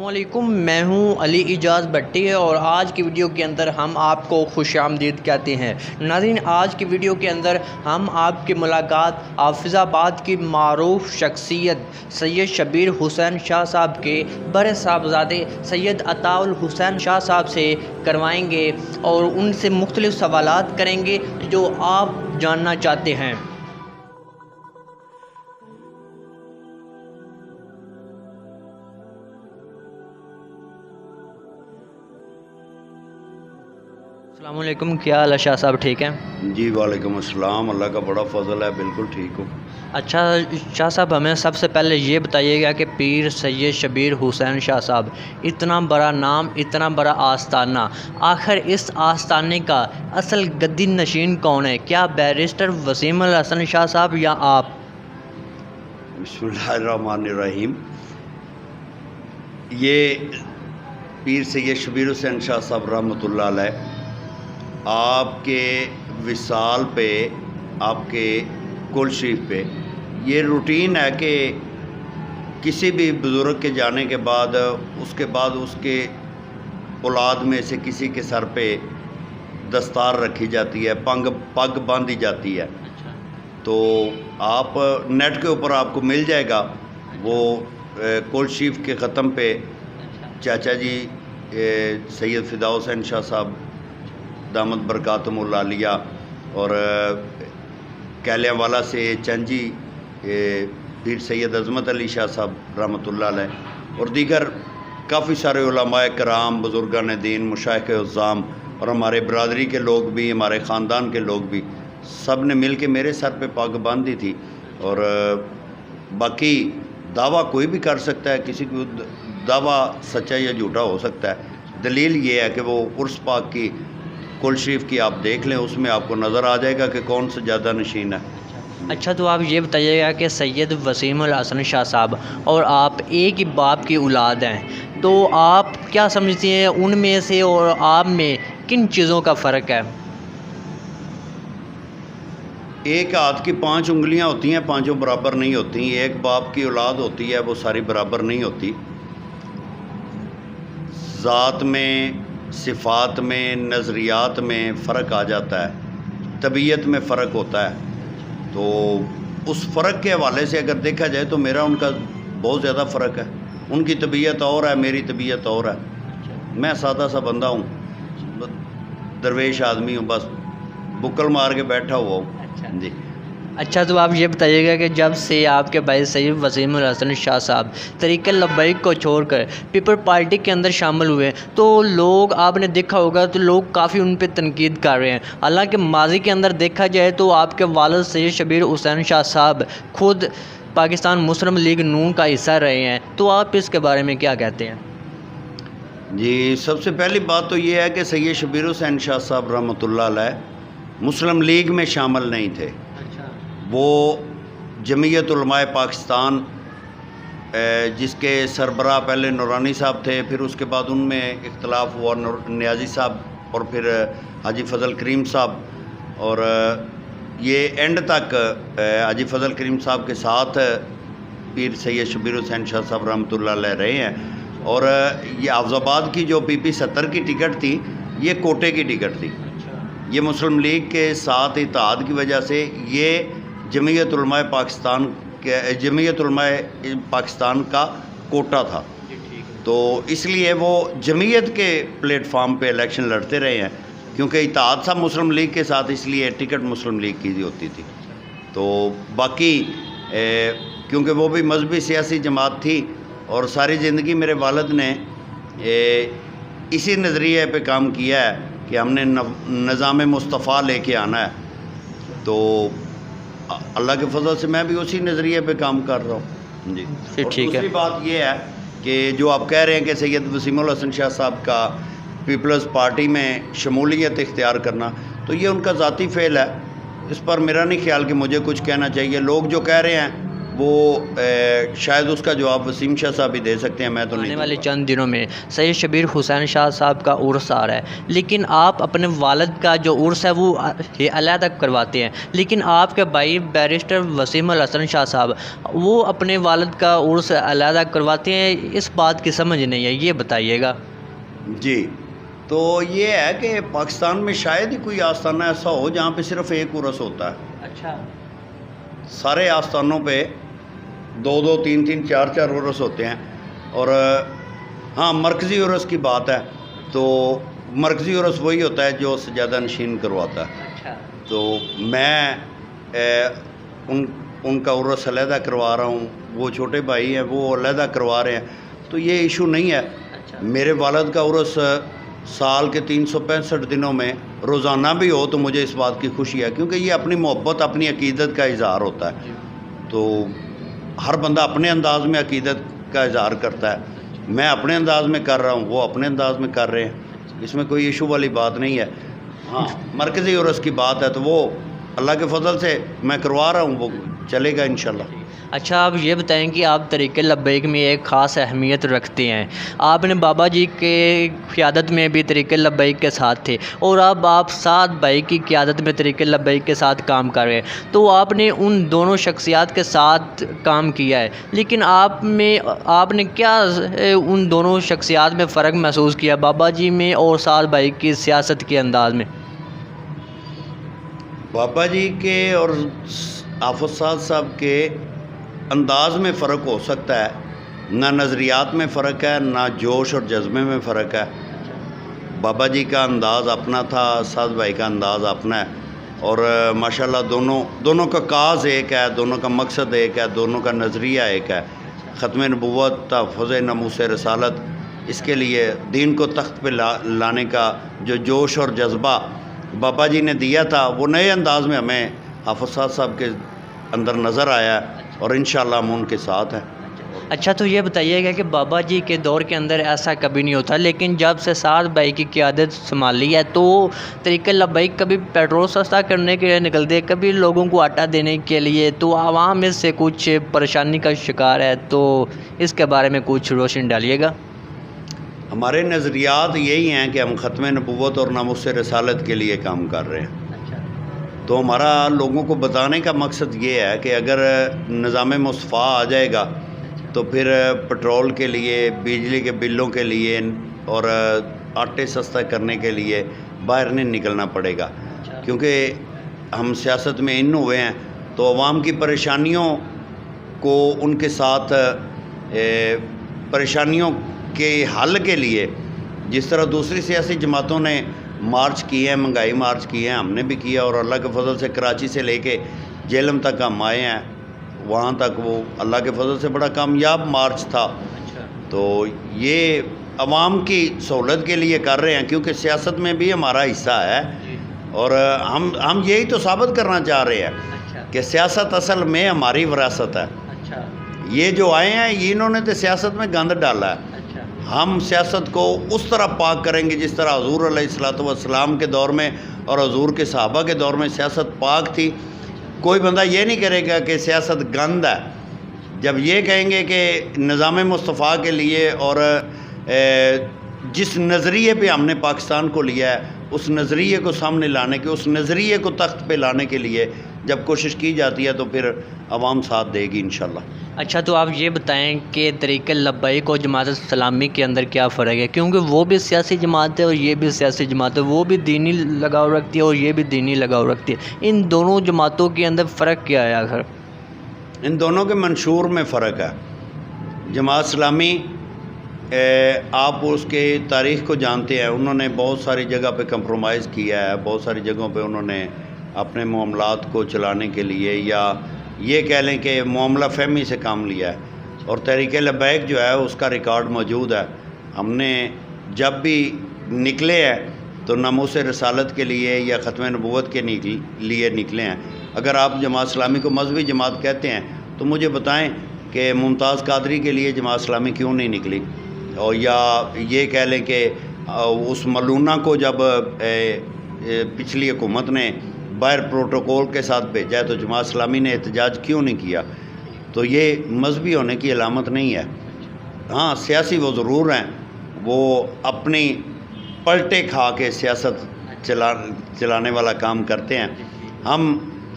السلام علیکم، میں ہوں علی اعجاز بھٹی اور آج کی ویڈیو کے اندر ہم آپ کو خوش آمدید کہتے ہیں۔ ناظرین، آج کی ویڈیو کے اندر ہم آپ کی ملاقات حافظ آباد کی معروف شخصیت سید شبیر حسین شاہ صاحب کے بڑے صاحبزادے سید عطاء الحسین شاہ صاحب سے کروائیں گے اور ان سے مختلف سوالات کریں گے جو آپ جاننا چاہتے ہیں۔ السلام علیکم، کیا حال ہے شاہ صاحب؟ ٹھیک ہیں؟ جی وعلیکم السلام، اللہ کا بڑا فضل ہے، بالکل ٹھیک ہوں۔ اچھا شاہ صاحب، ہمیں سب سے پہلے یہ بتائیے گا کہ پیر سید شبیر حسین شاہ صاحب، اتنا بڑا نام، اتنا بڑا آستانہ، آخر اس آستانے کا اصل گدی نشین کون ہے؟ کیا بیرسٹر وسیم الحسن شاہ صاحب یا آپ؟ بسم اللہ الرحمن الرحیم۔ یہ پیر سید شبیر حسین شاہ صاحب رحمۃ اللہ علیہ آپ کے وصال پہ، آپ کے کل شریف پہ یہ روٹین ہے کہ کسی بھی بزرگ کے جانے کے بعد اس کے اولاد میں سے کسی کے سر پہ دستار رکھی جاتی ہے، پگ باندھی جاتی ہے۔ تو آپ نیٹ کے اوپر آپ کو مل جائے گا، وہ کل شریف کے ختم پہ چاچا جی سید فدا حسین شاہ صاحب دامت برکاتہم العالیہ اور کیلیاں والا سے چند جی پیر سید عظمت علی شاہ صاحب رحمۃ اللہ علیہ اور دیگر کافی سارے علماء کرام، بزرگان دین، مشائخ عظام اور ہمارے برادری کے لوگ بھی، ہمارے خاندان کے لوگ بھی، سب نے مل کے میرے سر پہ پگ باندھی تھی۔ اور باقی دعویٰ کوئی بھی کر سکتا ہے، کسی کو دعویٰ سچا یا جھوٹا ہو سکتا ہے۔ دلیل یہ ہے کہ وہ عرس پاک کی کل شریف کی آپ دیکھ لیں، اس میں آپ کو نظر آ جائے گا کہ کون سا زیادہ نشین ہے۔ اچھا، تو آپ یہ بتائیے گا کہ سید وسیم الحسن شاہ صاحب اور آپ ایک ہی باپ کی اولاد ہیں، تو آپ کیا سمجھتے ہیں ان میں سے اور آپ میں کن چیزوں کا فرق ہے؟ ایک ہاتھ کی 5 انگلیاں ہوتی ہیں، پانچوں برابر نہیں ہوتی۔ ایک باپ کی اولاد ہوتی ہے، وہ ساری برابر نہیں ہوتی۔ ذات میں، صفات میں، نظریات میں فرق آ جاتا ہے، طبیعت میں فرق ہوتا ہے۔ تو اس فرق کے حوالے سے اگر دیکھا جائے تو میرا ان کا بہت زیادہ فرق ہے۔ ان کی طبیعت اور ہے، میری طبیعت اور ہے۔ میں سادہ سا بندہ ہوں، درویش آدمی ہوں، بس بکل مار کے بیٹھا ہوا ہوں۔ جی اچھا، تو آپ یہ بتائیے گا کہ جب سے آپ کے بھائی سید وسیم الحسن شاہ صاحب طریقہ لبیک کو چھوڑ کر پیپل پارٹی کے اندر شامل ہوئے تو لوگ، آپ نے دیکھا ہوگا تو لوگ کافی ان پہ تنقید کر رہے ہیں۔ حالانکہ ماضی کے اندر دیکھا جائے تو آپ کے والد سید شبیر حسین شاہ صاحب خود پاکستان مسلم لیگ نون کا حصہ رہے ہیں، تو آپ اس کے بارے میں کیا کہتے ہیں؟ جی، سب سے پہلی بات تو یہ ہے کہ سید شبیر حسین شاہ صاحب رحمۃ اللہ علیہ مسلم لیگ میں شامل نہیں تھے۔ وہ جمعیت علماء پاکستان، جس کے سربراہ پہلے نورانی صاحب تھے، پھر اس کے بعد ان میں اختلاف ہوا، نیازی صاحب اور پھر حاجی فضل کریم صاحب، اور یہ اینڈ تک حاجی فضل کریم صاحب کے ساتھ پیر سید شبیر حسین شاہ صاحب رحمۃ اللہ علیہ رہے ہیں۔ اور یہ حافظ آباد کی جو پی 70 کی ٹکٹ تھی، یہ کوٹے کی ٹکٹ تھی۔ یہ مسلم لیگ کے ساتھ اتحاد کی وجہ سے یہ جمعیت علماء پاکستان کا کوٹا تھا، تو اس لیے وہ جمعیت کے پلیٹ فارم پہ الیکشن لڑتے رہے ہیں، کیونکہ اتحاد تھا مسلم لیگ کے ساتھ، اس لیے ٹکٹ مسلم لیگ کی ہوتی تھی۔ تو باقی کیونکہ وہ بھی مذہبی سیاسی جماعت تھی، اور ساری زندگی میرے والد نے اسی نظریے پہ کام کیا ہے کہ ہم نے نظام مصطفیٰ لے کے آنا ہے، تو اللہ کے فضل سے میں بھی اسی نظریے پہ کام کر رہا ہوں۔ جی ٹھیک ہے۔ دوسری بات یہ ہے کہ جو آپ کہہ رہے ہیں کہ سید وسیم الحسن شاہ صاحب کا پیپلز پارٹی میں شمولیت اختیار کرنا، تو یہ ان کا ذاتی فعل ہے، اس پر میرا نہیں خیال کہ مجھے کچھ کہنا چاہیے۔ لوگ جو کہہ رہے ہیں وہ شاید اس کا جواب وسیم شاہ صاحب ہی دے سکتے ہیں، میں تو نہیں آنے دوں والے گا۔ چند دنوں میں سید شبیر حسین شاہ صاحب کا عرس آ رہا ہے، لیکن آپ اپنے والد کا جو عرس ہے وہ علیحدہ کرواتے ہیں، لیکن آپ کے بھائی بیرسٹر وسیم الحسن شاہ صاحب وہ اپنے والد کا عرس علیحدہ کرواتے ہیں، اس بات کی سمجھ نہیں ہے، یہ بتائیے گا۔ جی، تو یہ ہے کہ پاکستان میں شاید ہی کوئی آستانہ ایسا ہو جہاں پہ صرف ایک عرس ہوتا ہے۔ اچھا، سارے آستانوں پہ 2 3 4 عرس ہوتے ہیں، اور ہاں مرکزی عرس کی بات ہے تو مرکزی عرس وہی ہوتا ہے جو سجادہ نشین کرواتا ہے۔ اچھا، تو میں ان کا عرس علیحدہ کروا رہا ہوں، وہ چھوٹے بھائی ہیں وہ علیحدہ کروا رہے ہیں، تو یہ ایشو نہیں ہے۔ میرے والد کا عرس سال کے 365 دنوں میں روزانہ بھی ہو تو مجھے اس بات کی خوشی ہے، کیونکہ یہ اپنی محبت اپنی عقیدت کا اظہار ہوتا ہے۔ تو ہر بندہ اپنے انداز میں عقیدت کا اظہار کرتا ہے، میں اپنے انداز میں کر رہا ہوں، وہ اپنے انداز میں کر رہے ہیں، اس میں کوئی ایشو والی بات نہیں ہے۔ ہاں مرکزی عرس کی بات ہے تو وہ اللہ کے فضل سے میں کروا رہا ہوں، وہ چلے گا انشاءاللہ۔ اچھا، آپ یہ بتائیں کہ آپ طریق لبیک میں ایک خاص اہمیت رکھتے ہیں، آپ نے بابا جی کے قیادت میں بھی طریق لبیک کے ساتھ تھے، اور اب آپ 7 بھائی کی قیادت میں طریق لبیک کے ساتھ کام کر رہے ہیں، تو آپ نے ان دونوں شخصیات کے ساتھ کام کیا ہے، لیکن آپ نے کیا ان دونوں شخصیات میں فرق محسوس کیا، بابا جی میں اور 7 بھائی کی سیاست کے انداز میں؟ بابا جی کے اور حافظ صاحب کے انداز میں فرق ہو سکتا ہے، نہ نظریات میں فرق ہے، نہ جوش اور جذبے میں فرق ہے۔ بابا جی کا انداز اپنا تھا، 7 بھائی کا انداز اپنا ہے، اور ماشاءاللہ دونوں کا کاز ایک ہے، دونوں کا مقصد ایک ہے، دونوں کا نظریہ ایک ہے۔ ختم نبوت، تحفظ ناموس رسالت، اس کے لیے دین کو تخت پہ لانے کا جو جوش اور جذبہ بابا جی نے دیا تھا، وہ نئے انداز میں ہمیں حافظ صاحب کے اندر نظر آیا ہے، اور انشاءاللہ ہم ان کے ساتھ ہیں۔ اچھا، تو یہ بتائیے گا کہ بابا جی کے دور کے اندر ایسا کبھی نہیں ہوتا، لیکن جب سے 7 بھائی کی قیادت سنبھالی ہے تو طریق لبیک کبھی پیٹرول سستا کرنے کے لیے نکلتے، کبھی لوگوں کو آٹا دینے کے لیے، تو عوام اس سے کچھ پریشانی کا شکار ہے، تو اس کے بارے میں کچھ روشنی ڈالیے گا۔ ہمارے نظریات یہی ہیں کہ ہم ختم نبوت اور ناموس رسالت کے لیے کام کر رہے ہیں، تو ہمارا لوگوں کو بتانے کا مقصد یہ ہے کہ اگر نظام مصطفیٰ آ جائے گا تو پھر پٹرول کے لیے، بجلی کے بلوں کے لیے اور آٹے سستا کرنے کے لیے باہر نہیں نکلنا پڑے گا، کیونکہ ہم سیاست میں ان ہوئے ہیں تو عوام کی پریشانیوں کو ان کے ساتھ پریشانیوں کے حل کے لیے، جس طرح دوسری سیاسی جماعتوں نے مارچ کیے ہیں، مہنگائی مارچ کیے ہیں، ہم نے بھی کیا، اور اللہ کے فضل سے کراچی سے لے کے جہلم تک ہم آئے ہیں، وہاں تک وہ اللہ کے فضل سے بڑا کامیاب مارچ تھا۔ تو یہ عوام کی سہولت کے لیے کر رہے ہیں، کیونکہ سیاست میں بھی ہمارا حصہ ہے، اور ہم یہی تو ثابت کرنا چاہ رہے ہیں کہ سیاست اصل میں ہماری وراثت ہے۔ یہ جو آئے ہیں انہوں نے تو سیاست میں گند ڈالا ہے، ہم سیاست کو اس طرح پاک کریں گے جس طرح حضور علیہ السلام کے دور میں اور حضور کے صحابہ کے دور میں سیاست پاک تھی۔ کوئی بندہ یہ نہیں کرے گا کہ سیاست گند ہے، جب یہ کہیں گے کہ نظام مصطفیٰ کے لیے اور جس نظریے پہ ہم نے پاکستان کو لیا ہے اس نظریے کو سامنے لانے کے، اس نظریے کو تخت پہ لانے کے لیے جب کوشش کی جاتی ہے تو پھر عوام ساتھ دے گی انشاءاللہ۔ اچھا، تو آپ یہ بتائیں کہ طریق لبیک اور جماعت اسلامی کے اندر کیا فرق ہے، کیونکہ وہ بھی سیاسی جماعت ہے اور یہ بھی سیاسی جماعت ہے، وہ بھی دینی لگاؤ رکھتی ہے اور یہ بھی دینی لگاؤ رکھتی ہے، ان دونوں جماعتوں کے اندر فرق کیا ہے آخر؟ ان دونوں کے منشور میں فرق ہے۔ جماعت اسلامی آپ اس کے تاریخ کو جانتے ہیں، انہوں نے بہت ساری جگہ پہ کمپرومائز کیا ہے، بہت ساری جگہوں پہ انہوں نے اپنے معاملات کو چلانے کے لیے یا یہ کہہ لیں کہ معاملہ فہمی سے کام لیا ہے، اور تحریک لبیک جو ہے اس کا ریکارڈ موجود ہے۔ ہم نے جب بھی نکلے ہیں تو ناموس رسالت کے لیے یا ختم نبوت کے لیے نکلے ہیں۔ اگر آپ جماعت اسلامی کو مذہبی جماعت کہتے ہیں تو مجھے بتائیں کہ ممتاز قادری کے لیے جماعت اسلامی کیوں نہیں نکلی، اور یا یہ کہہ لیں کہ اس ملونہ کو جب پچھلی حکومت نے باہر پروٹوکول کے ساتھ بھیجا ہے تو جماعت اسلامی نے احتجاج کیوں نہیں کیا۔ تو یہ مذہبی ہونے کی علامت نہیں ہے۔ ہاں سیاسی وہ ضرور ہیں، وہ اپنی پلٹے کھا کے سیاست چلانے والا کام کرتے ہیں۔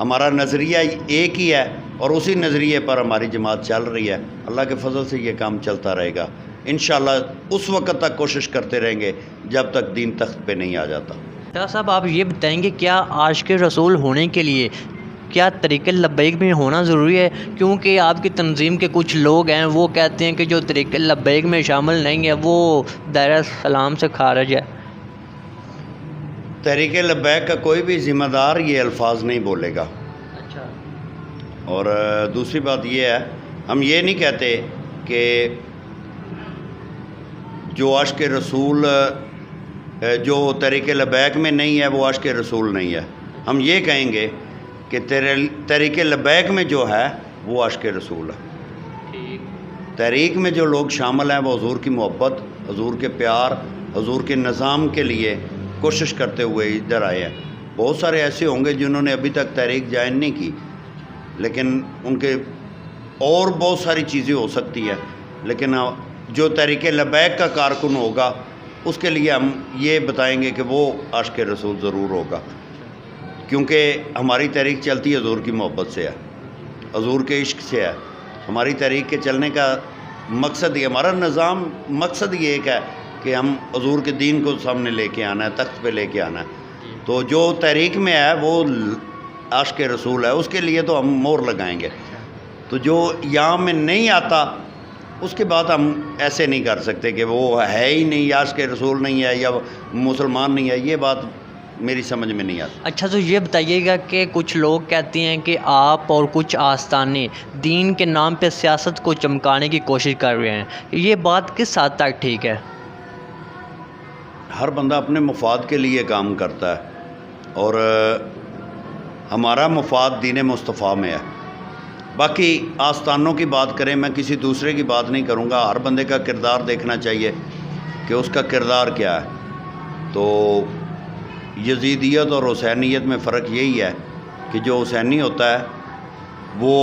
ہمارا نظریہ ایک ہی ہے اور اسی نظریے پر ہماری جماعت چل رہی ہے۔ اللہ کے فضل سے یہ کام چلتا رہے گا انشاءاللہ۔ اس وقت تک کوشش کرتے رہیں گے جب تک دین تخت پہ نہیں آ جاتا۔ شاہ صاحب آپ یہ بتائیں گے کیا عاشق رسول ہونے کے لیے کیا طریقہ لبیک میں ہونا ضروری ہے؟ کیونکہ آپ کی تنظیم کے کچھ لوگ ہیں وہ کہتے ہیں کہ جو طریقہ لبیک میں شامل نہیں ہے وہ دائرہ اسلام سے خارج ہے۔ تحریک لبیک کا کوئی بھی ذمہ دار یہ الفاظ نہیں بولے گا۔ اچھا۔ اور دوسری بات یہ ہے، ہم یہ نہیں کہتے کہ جو عاشق رسول جو تحریک لبیک میں نہیں ہے وہ عاشق رسول نہیں ہے۔ ہم یہ کہیں گے کہ تحریک لبیک میں جو ہے وہ عاشق رسول ہے۔ تحریک میں جو لوگ شامل ہیں وہ حضور کی محبت، حضور کے پیار، حضور کے نظام کے لیے کوشش کرتے ہوئے ادھر آئے ہیں۔ بہت سارے ایسے ہوں گے جنہوں نے ابھی تک تحریک جوائن نہیں کی، لیکن ان کے اور بہت ساری چیزیں ہو سکتی ہیں، لیکن جو تحریک لبیک کا کارکن ہوگا اس کے لیے ہم یہ بتائیں گے کہ وہ عاشق رسول ضرور ہوگا، کیونکہ ہماری تحریک چلتی ہے حضور کی محبت سے ہے، حضور کے عشق سے ہے۔ ہماری تحریک کے چلنے کا مقصد یہ، ہمارا نظام مقصد یہ ایک ہے کہ ہم حضور کے دین کو سامنے لے کے آنا ہے، تخت پہ لے کے آنا ہے۔ تو جو تحریک میں ہے وہ عاشق رسول ہے، اس کے لیے تو ہم مہر لگائیں گے۔ تو جو یہاں میں نہیں آتا اس کے بعد ہم ایسے نہیں کر سکتے کہ وہ ہے ہی نہیں، عاشق رسول نہیں ہے یا مسلمان نہیں ہے، یہ بات میری سمجھ میں نہیں آتی۔ اچھا تو یہ بتائیے گا کہ کچھ لوگ کہتے ہیں کہ آپ اور کچھ آستانے دین کے نام پہ سیاست کو چمکانے کی کوشش کر رہے ہیں، یہ بات کس حد تک ٹھیک ہے؟ ہر بندہ اپنے مفاد کے لیے کام کرتا ہے اور ہمارا مفاد دین مصطفیٰ میں ہے۔ باقی آستانوں کی بات کریں، میں کسی دوسرے کی بات نہیں کروں گا، ہر بندے کا کردار دیکھنا چاہیے کہ اس کا کردار کیا ہے۔ تو یزیدیت اور حسینیت میں فرق یہی ہے کہ جو حسینی ہوتا ہے وہ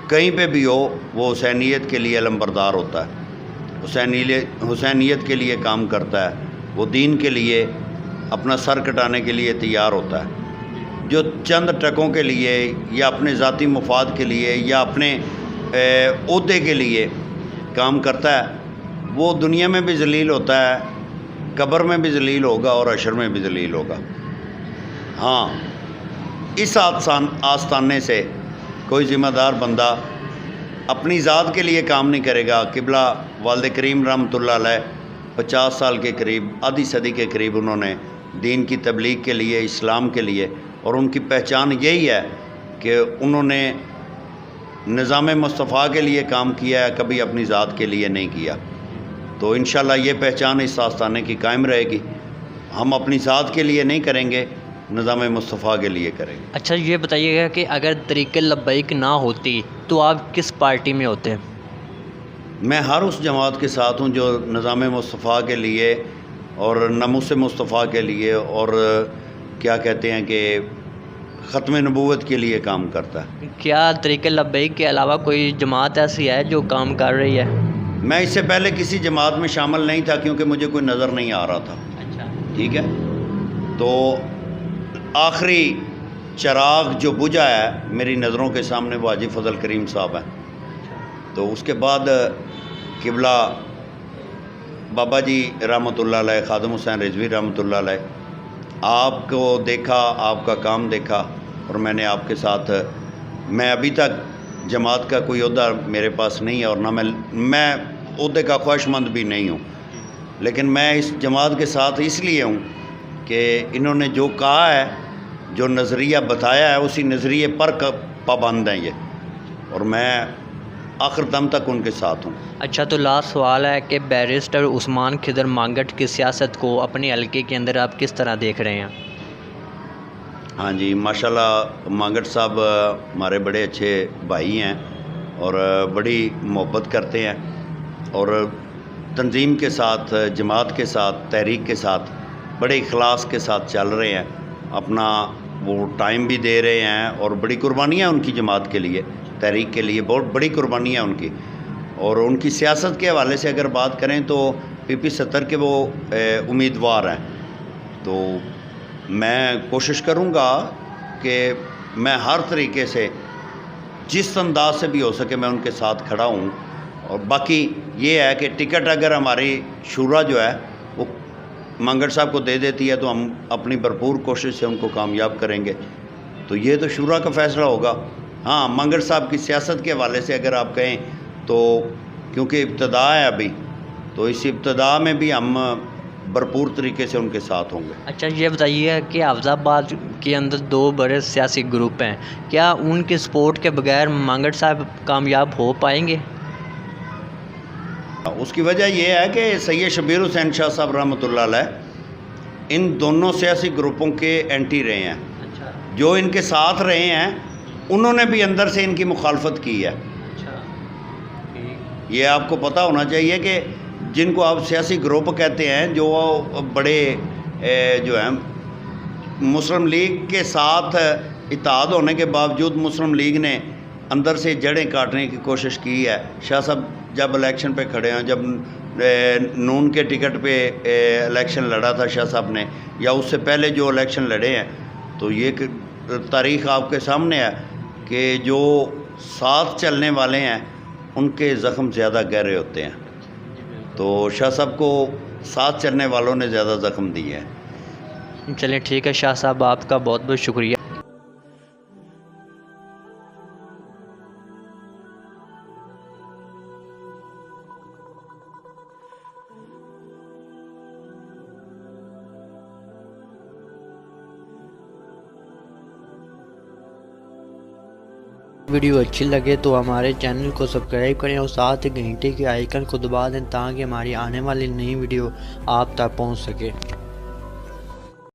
کہیں پہ بھی ہو وہ حسینیت کے لیے علمبردار ہوتا ہے، حسینیت کے لیے کام کرتا ہے، وہ دین کے لیے اپنا سر کٹانے کے لیے تیار ہوتا ہے۔ جو چند ٹکوں کے لیے یا اپنے ذاتی مفاد کے لیے یا اپنے عہدے کے لیے کام کرتا ہے وہ دنیا میں بھی ذلیل ہوتا ہے، قبر میں بھی ذلیل ہوگا اور حشر میں بھی ذلیل ہوگا۔ ہاں اس آستانے سے کوئی ذمہ دار بندہ اپنی ذات کے لیے کام نہیں کرے گا۔ قبلہ والد کریم رحمۃ اللہ علیہ 50 سال کے قریب، آدھی صدی کے قریب انہوں نے دین کی تبلیغ کے لیے، اسلام کے لیے، اور ان کی پہچان یہی ہے کہ انہوں نے نظام مصطفیٰ کے لیے کام کیا ہے، کبھی اپنی ذات کے لیے نہیں کیا۔ تو انشاءاللہ یہ پہچان اس آستانے کی قائم رہے گی۔ ہم اپنی ذات کے لیے نہیں کریں گے، نظام مصطفیٰ کے لیے کریں گے۔ اچھا یہ بتائیے گا کہ اگر طریقہ لبیک نہ ہوتی تو آپ کس پارٹی میں ہوتے؟ میں ہر اس جماعت کے ساتھ ہوں جو نظام مصطفیٰ کے لیے اور ناموس مصطفیٰ کے لیے اور کیا کہتے ہیں کہ ختم نبوت کے لیے کام کرتا ہے۔ کیا طریقہ لبیک کے علاوہ کوئی جماعت ایسی ہے جو کام کر رہی ہے؟ میں اس سے پہلے کسی جماعت میں شامل نہیں تھا کیونکہ مجھے کوئی نظر نہیں آ رہا تھا۔ اچھا ٹھیک ہے، تو آخری چراغ جو بجھا ہے میری نظروں کے سامنے وہ حاجی فضل کریم صاحب ہیں۔ تو اس کے بعد قبلہ بابا جی رحمۃ اللہ علیہ، خادم حسین رضوی رحمۃ اللہ علیہ، آپ کو دیکھا، آپ کا کام دیکھا، اور میں نے آپ کے ساتھ، میں ابھی تک جماعت کا کوئی عہدہ میرے پاس نہیں ہے اور نہ میں عہدے کا خواہش مند بھی نہیں ہوں، لیکن میں اس جماعت کے ساتھ اس لیے ہوں کہ انہوں نے جو کہا ہے، جو نظریہ بتایا ہے، اسی نظریے پر پابند ہیں یہ، اور میں آخر دم تک ان کے ساتھ ہوں۔ اچھا تو لاسٹ سوال ہے کہ بیرسٹر عثمان خضر مانگٹ کی سیاست کو اپنے حلقے کے اندر آپ کس طرح دیکھ رہے ہیں؟ ہاں جی، ماشاءاللہ مانگٹ صاحب ہمارے بڑے اچھے بھائی ہیں اور بڑی محبت کرتے ہیں اور تنظیم کے ساتھ، جماعت کے ساتھ، تحریک کے ساتھ بڑے اخلاص کے ساتھ چل رہے ہیں، اپنا وہ ٹائم بھی دے رہے ہیں اور بڑی قربانیاں ان کی جماعت کے لیے، تحریک کے لیے بہت بڑی قربانی ہے ان کی. اور ان کی سیاست کے حوالے سے اگر بات کریں تو PP 70 کے وہ امیدوار ہیں. تو میں کوشش کروں گا کہ میں ہر طریقے سے جس انداز سے بھی ہو سکے میں ان کے ساتھ کھڑا ہوں. اور باقی یہ ہے کہ ٹکٹ اگر ہماری شورا جو ہے وہ مانگڑ صاحب کو دے دیتی ہے تو ہم اپنی بھرپور کوشش سے ان کو کامیاب کریں گے. تو یہ تو شورا کا فیصلہ ہوگا. ہاں مانگڑ صاحب کی سیاست کے حوالے سے اگر آپ کہیں تو کیونکہ ابتدا ہے ابھی، تو اس ابتدا میں بھی ہم بھرپور طریقے سے ان کے ساتھ ہوں گے. اچھا یہ بتائیے کہ حفیظ آباد کے اندر 2 بڑے سیاسی گروپ ہیں، کیا ان کے سپورٹ کے بغیر مانگڑ صاحب کامیاب ہو پائیں گے؟ اس کی وجہ یہ ہے کہ سید شبیر حسین شاہ صاحب رحمۃ اللہ علیہ ان دونوں سیاسی گروپوں کے اینٹی رہے ہیں. اچھا جو ان کے ساتھ رہے ہیں انہوں نے بھی اندر سے ان کی مخالفت کی ہے. یہ آپ کو پتہ ہونا چاہیے کہ جن کو آپ سیاسی گروپ کہتے ہیں جو بڑے جو ہیں مسلم لیگ کے ساتھ اتحاد ہونے کے باوجود مسلم لیگ نے اندر سے جڑیں کاٹنے کی کوشش کی ہے. شاہ صاحب جب الیکشن پہ کھڑے ہیں، جب نون کے ٹکٹ پہ الیکشن لڑا تھا شاہ صاحب نے، یا اس سے پہلے جو الیکشن لڑے ہیں، تو یہ تاریخ آپ کے سامنے ہے کہ جو ساتھ چلنے والے ہیں ان کے زخم زیادہ گہرے ہوتے ہیں. تو شاہ صاحب کو ساتھ چلنے والوں نے زیادہ زخم دیے ہیں. چلیں ٹھیک ہے شاہ صاحب، آپ کا بہت بہت شکریہ. ویڈیو اچھی لگے تو ہمارے چینل کو سبسکرائب کریں اور ساتھ ہی گھنٹے کے آئیکن کو دبا دیں تاکہ ہماری آنے والی نئی ویڈیو آپ تک پہنچ سکے.